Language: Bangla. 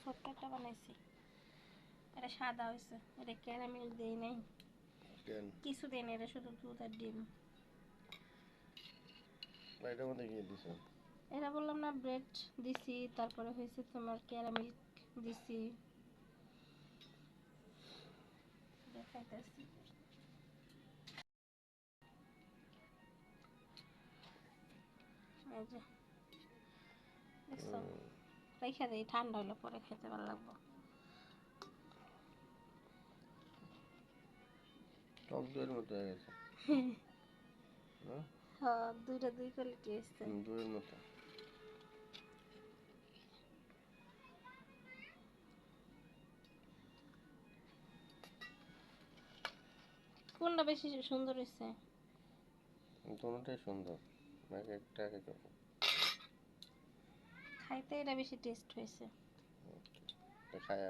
ছোট্ট একটা বানাইছি, এটা সাদা হয়েছে, এটা ক্যারামেল দেই নাই, কিছু দেই না, এটা শুধু দুধ আর ডিম। এটার মধ্যে কি দিছো? এটা বললাম না, ব্রেড দিছি, তারপরে হয়েছে তোমার ক্যারামেল দিছি, দেখাইতেছি। এই যে দেখছো, রেখে দিই, ঠান্ডা হলে পরে খেতে ভালো লাগবে। টক দইয়ের মতো হয়ে গেছে। হ্যাঁ, দুইটা দুই কোয়ালিটি এসছে। দইয়ের মতো। কোনটা বেশি সুন্দর হয়েছে? দুটোটাই সুন্দর, এক একটা এক এক রকম। খাইতে এটা বেশি টেস্ট হয়েছে। খায়া